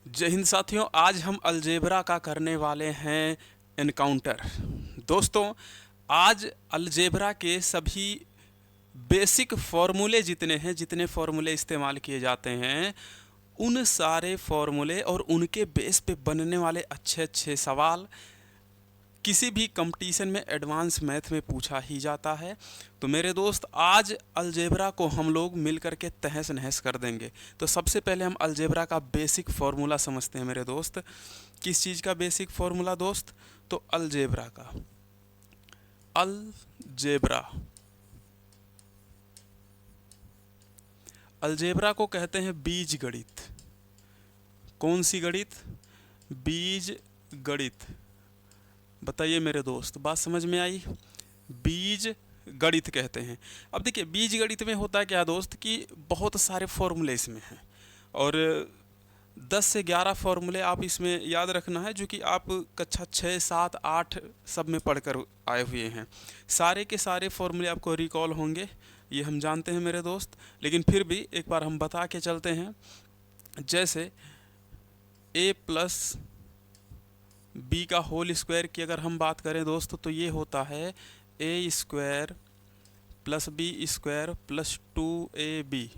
जय हिंद साथियों, आज हम अलजेब्रा का करने वाले हैं एनकाउंटर। दोस्तों, आज अलजेब्रा के सभी बेसिक फॉर्मूले जितने फॉर्मूले इस्तेमाल किए जाते हैं, उन सारे फॉर्मूले और उनके बेस पे बनने वाले अच्छे अच्छे सवाल किसी भी कंपटीशन में एडवांस मैथ में पूछा ही जाता है। तो मेरे दोस्त, आज अलजेब्रा को हम लोग मिल कर के तहस नहस कर देंगे। तो सबसे पहले हम अलजेब्रा का बेसिक फार्मूला समझते हैं मेरे दोस्त। किस चीज़ का बेसिक फार्मूला दोस्त? तो अलजेब्रा का। अलजेब्रा अलजेब्रा को कहते हैं बीज गणित। कौन सी गणित? बीज गणित। बताइए मेरे दोस्त, बात समझ में आई? बीज गणित कहते हैं। अब देखिए, बीज गणित में होता है क्या दोस्त कि बहुत सारे फॉर्मूले इसमें हैं, और 10 से 11 फॉर्मूले आप इसमें याद रखना है, जो कि आप कक्षा 6, 7, 8 सब में पढ़कर आए हुए हैं। सारे के सारे फॉर्मूले आपको रिकॉल होंगे, ये हम जानते हैं मेरे दोस्त। लेकिन फिर भी एक बार हम बता के चलते हैं। जैसे a प्लस बी का होल स्क्वायर की अगर हम बात करें दोस्त, तो ये होता है A square plus B square plus 2ab।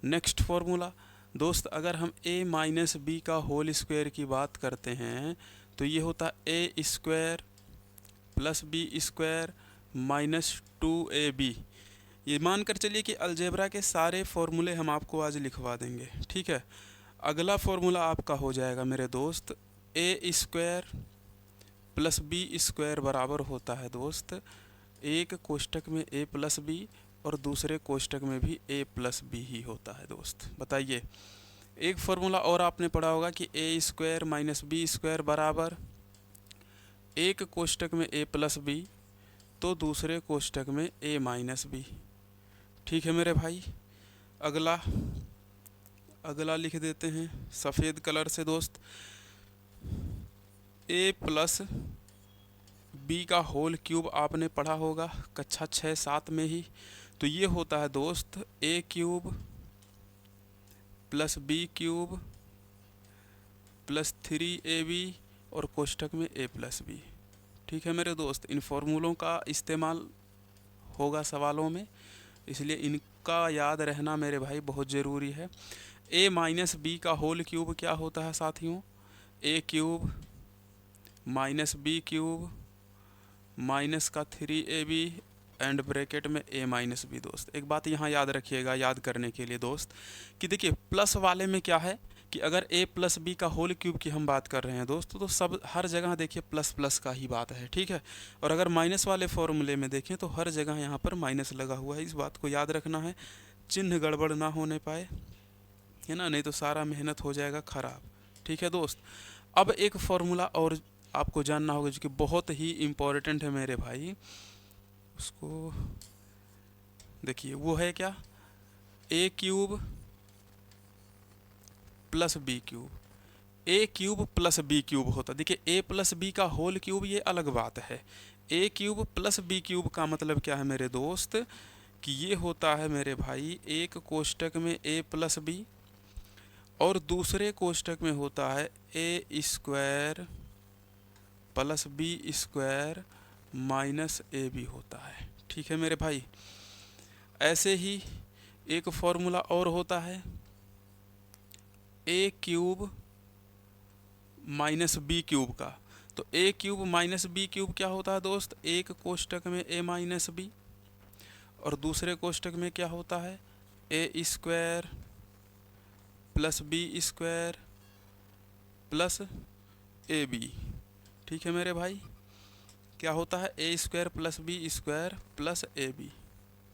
Next formula दोस्त, अगर हम a माइनस बी का होल स्क्वायर की बात करते हैं, तो ये होता है A square plus B square minus 2ab। ये मानकर चलिए कि अलजेब्रा के सारे फॉर्मूले हम आपको आज लिखवा देंगे, ठीक है। अगला फॉर्मूला आपका हो जाएगा मेरे दोस्त, ए स्क्वायर प्लस बी स्क्वायर बराबर होता है दोस्त, एक कोष्टक में a प्लस बी और दूसरे कोष्टक में भी a प्लस बी ही होता है दोस्त। बताइए, एक फॉर्मूला और आपने पढ़ा होगा कि ए स्क्वायर माइनस बी स्क्वायर बराबर एक कोष्टक में a प्लस बी तो दूसरे कोष्टक में a माइनस बी। ठीक है मेरे भाई। अगला अगला लिख देते हैं सफ़ेद कलर से दोस्त, a प्लस बी का होल क्यूब आपने पढ़ा होगा कक्षा 6, 7 में ही। तो ये होता है दोस्त a cube plus B cube plus 3ab और कोष्टक में a प्लस बी। ठीक है मेरे दोस्त, इन फॉर्मूलों का इस्तेमाल होगा सवालों में, इसलिए इनका याद रहना मेरे भाई बहुत ज़रूरी है। a माइनस बी का होल क्यूब क्या होता है साथियों? a cube minus B cube minus का 3ab एंड ब्रैकेट में a माइनस बी। दोस्त, एक बात यहाँ याद रखिएगा, याद करने के लिए दोस्त, कि देखिए प्लस वाले में क्या है कि अगर a प्लस बी का होल क्यूब की हम बात कर रहे हैं दोस्त, तो सब हर जगह देखिए प्लस प्लस का ही बात है, ठीक है। और अगर माइनस वाले फॉर्मूले में देखें तो हर जगह यहाँ पर माइनस लगा हुआ है। इस बात को याद रखना है, चिन्ह गड़बड़ ना होने पाए, है ना, नहीं तो सारा मेहनत हो जाएगा ख़राब। ठीक है दोस्त। अब एक फॉर्मूला और आपको जानना होगा जो कि बहुत ही इम्पोर्टेंट है मेरे भाई, उसको देखिए, वो है क्या? a cube plus B cube. a cube plus B cube होता है। देखिए a प्लस बी का होल क्यूब ये अलग बात है। a cube plus B cube का मतलब क्या है मेरे दोस्त, कि ये होता है मेरे भाई एक कोष्टक में a प्लस बी और दूसरे कोष्टक में होता है a square plus B square minus A B होता है। ठीक है मेरे भाई। ऐसे ही एक फॉर्मूला और होता है a cube minus B cube का। तो a cube minus B cube क्या होता है दोस्त? एक कोष्टक में a माइनस बी और दूसरे कोष्टक में क्या होता है a square plus B square plus A B. ठीक है मेरे भाई, क्या होता है a square plus B square plus A B.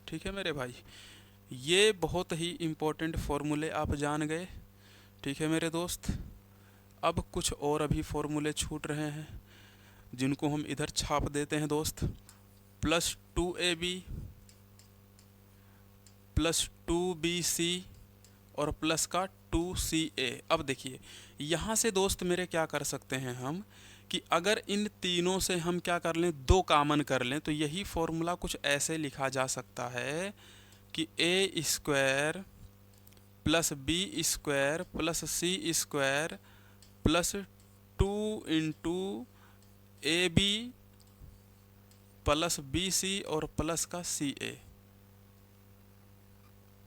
ठीक है मेरे भाई, ये बहुत ही इम्पोर्टेंट फॉर्मूले आप जान गए। ठीक है मेरे दोस्त। अब कुछ और अभी फॉर्मूले छूट रहे हैं जिनको हम इधर छाप देते हैं दोस्त। प्लस 2ab प्लस 2bc और प्लस का 2ca। अब देखिए यहाँ से दोस्त मेरे क्या कर सकते हैं हम, कि अगर इन तीनों से हम क्या कर लें, दो कामन कर लें, तो यही फॉर्मूला कुछ ऐसे लिखा जा सकता है कि a square plus B square plus C square plus 2 into A B plus B C और प्लस का सी ए।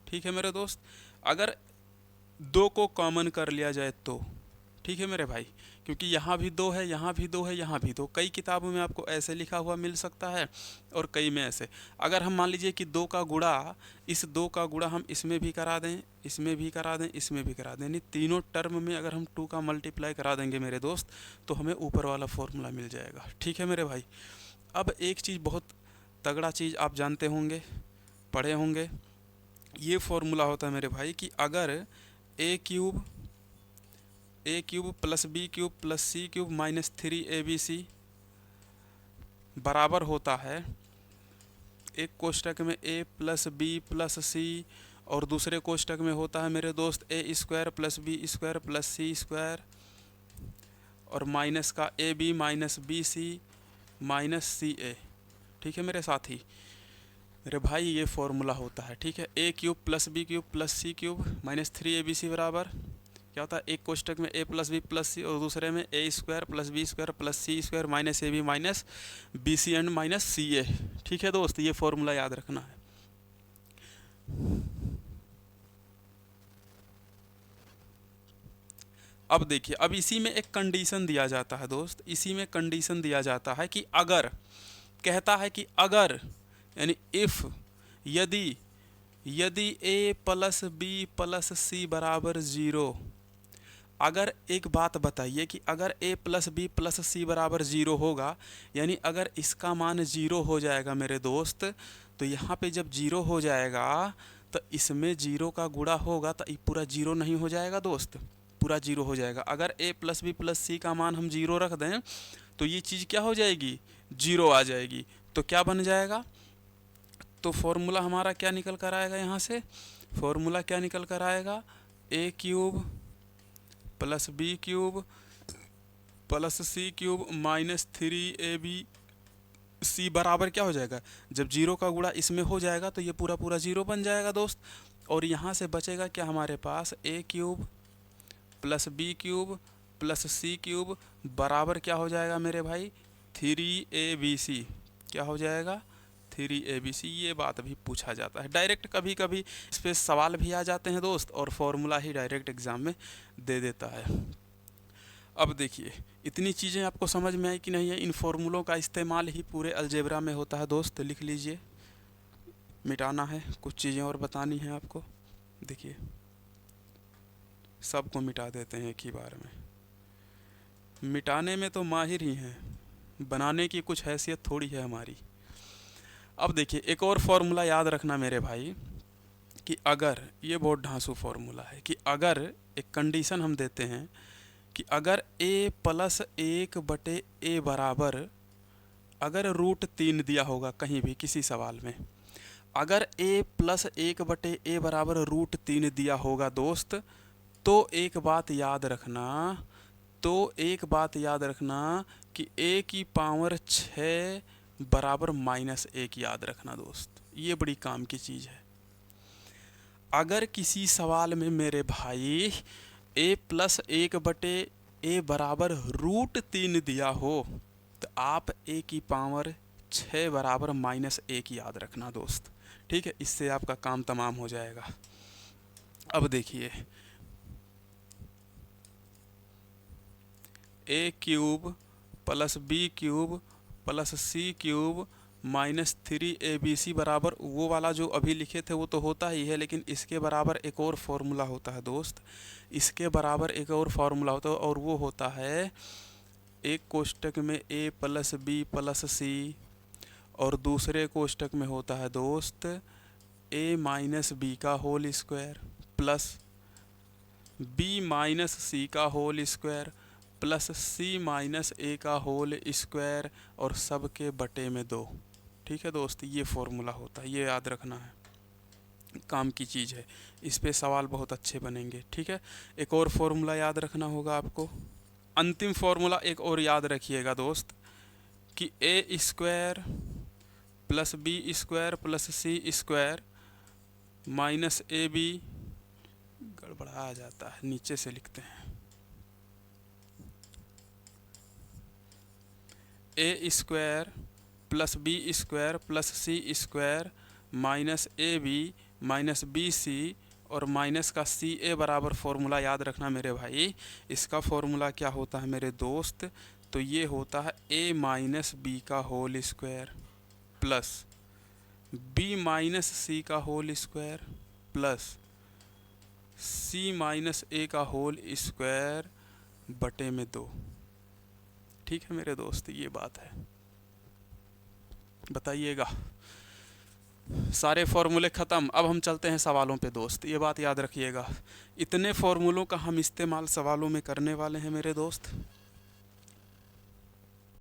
ठीक है मेरे दोस्त, अगर दो को कॉमन कर लिया जाए तो, ठीक है मेरे भाई, क्योंकि यहाँ भी दो है, यहाँ भी दो है, यहाँ भी दो, कई किताबों में आपको ऐसे लिखा हुआ मिल सकता है और कई में ऐसे। अगर हम मान लीजिए कि दो का गुणा, इस दो का गुणा हम इसमें भी करा दें, इसमें भी करा दें, इसमें भी करा दें, यानी तीनों टर्म में अगर हम 2 का मल्टीप्लाई करा देंगे मेरे दोस्त, तो हमें ऊपर वाला फॉर्मूला मिल जाएगा। ठीक है मेरे भाई, अब एक चीज़, बहुत तगड़ा चीज़ आप जानते होंगे, पढ़े होंगे, ये फॉर्मूला होता है मेरे भाई कि अगर A cube plus B cube plus C cube minus 3abc बराबर होता है, एक कोष्टक में a plus B plus C और दूसरे कोष्टक में होता है मेरे दोस्त a square plus B square plus C square और माइनस का A B minus B C minus C A. ठीक है मेरे साथी, मेरे भाई ये फॉर्मूला होता है। ठीक है, A cube plus B cube plus C cube minus 3abc बराबर क्या होता है, एक कोष्टक में a plus B plus C और दूसरे में a square plus B square plus C square minus A B minus B C and minus C A. ठीक है दोस्त, ये फॉर्मूला याद रखना है। अब देखिए, अब इसी में एक कंडीशन दिया जाता है दोस्त, इसी में कंडीशन दिया जाता है कि अगर, कहता है कि अगर, यानी इफ़, यदि a प्लस बी प्लस सी बराबर 0, अगर एक बात बताइए कि अगर a प्लस बी प्लस सी बराबर 0 होगा, यानी अगर इसका मान 0 हो जाएगा मेरे दोस्त, तो यहाँ पे जब 0 हो जाएगा तो इसमें 0 का गुणा होगा तो ये पूरा 0 नहीं हो जाएगा दोस्त, पूरा 0 हो जाएगा। अगर a प्लस बी प्लस सी का मान हम 0 रख दें तो ये चीज़ क्या हो जाएगी, 0 आ जाएगी। तो क्या बन जाएगा, तो फॉर्मूला हमारा क्या निकल कर आएगा, यहाँ से फॉर्मूला क्या निकल कर आएगा, a cube plus B cube plus C cube minus 3abc बराबर क्या हो जाएगा, जब 0 का गुणा इसमें हो जाएगा तो ये पूरा पूरा 0 बन जाएगा दोस्त। और यहाँ से बचेगा क्या हमारे पास, a cube plus B cube plus C cube बराबर क्या हो जाएगा मेरे भाई, 3abc। क्या हो जाएगा, 3abc। ये बात भी पूछा जाता है डायरेक्ट, कभी कभी इस पर सवाल भी आ जाते हैं दोस्त और फॉर्मूला ही डायरेक्ट एग्ज़ाम में दे देता है। अब देखिए, इतनी चीज़ें आपको समझ में आई कि नहीं है, इन फॉर्मूलों का इस्तेमाल ही पूरे अलजेब्रा में होता है दोस्त। लिख लीजिए, मिटाना है, कुछ चीज़ें और बतानी है आपको। देखिए, सबको मिटा देते हैं एक ही बार में, मिटाने में तो माहिर ही हैं, बनाने की कुछ हैसियत थोड़ी है हमारी। अब देखिए, एक और फॉर्मूला याद रखना मेरे भाई कि अगर, ये बहुत ढांसू फॉर्मूला है कि अगर एक कंडीशन हम देते हैं कि अगर a प्लस 1/a बराबर, अगर √3 दिया होगा कहीं भी किसी सवाल में, अगर a प्लस 1/a बराबर √3 दिया होगा दोस्त, तो एक बात याद रखना, कि a की पावर 6 बराबर -1 याद रखना दोस्त, ये बड़ी काम की चीज़ है। अगर किसी सवाल में मेरे भाई a प्लस 1/a बराबर √3 दिया हो तो आप a की पावर 6 बराबर -1 याद रखना दोस्त। ठीक है, इससे आपका काम तमाम हो जाएगा। अब देखिए, a cube plus B cube plus C cube minus 3abc बराबर, वो वाला जो अभी लिखे थे वो तो होता ही है, लेकिन इसके बराबर एक और फॉर्मूला होता है दोस्त, इसके बराबर एक और फार्मूला होता है और वो होता है, एक कोष्टक में a plus B plus C और दूसरे कोष्टक में होता है दोस्त a माइनस बी का whole square plus b minus C का whole square plus c minus a का होल स्क्वायर और सब के बटे में 2। ठीक है दोस्त, ये फॉर्मूला होता है, ये याद रखना है, काम की चीज़ है, इस पे सवाल बहुत अच्छे बनेंगे। ठीक है, एक और फॉर्मूला याद रखना होगा आपको, अंतिम फॉर्मूला एक और याद रखिएगा दोस्त कि a square plus B square plus C square minus ab, गड़बड़ा आ जाता है, नीचे से लिखते हैं, A square plus B square plus C square minus A B minus B C और माइनस का सी ए बराबर फॉर्मूला याद रखना मेरे भाई। इसका फॉर्मूला क्या होता है मेरे दोस्त, तो ये होता है ए माइनस बी का whole square plus B minus C का whole square plus C minus A का होल स्क्वायर बटे में 2। ठीक है मेरे दोस्त, ये बात है। बताइएगा। सारे फॉर्मूले ख़त्म। अब हम चलते हैं सवालों पे दोस्त, ये बात याद रखिएगा। इतने फॉर्मूलों का हम इस्तेमाल सवालों में करने वाले हैं मेरे दोस्त।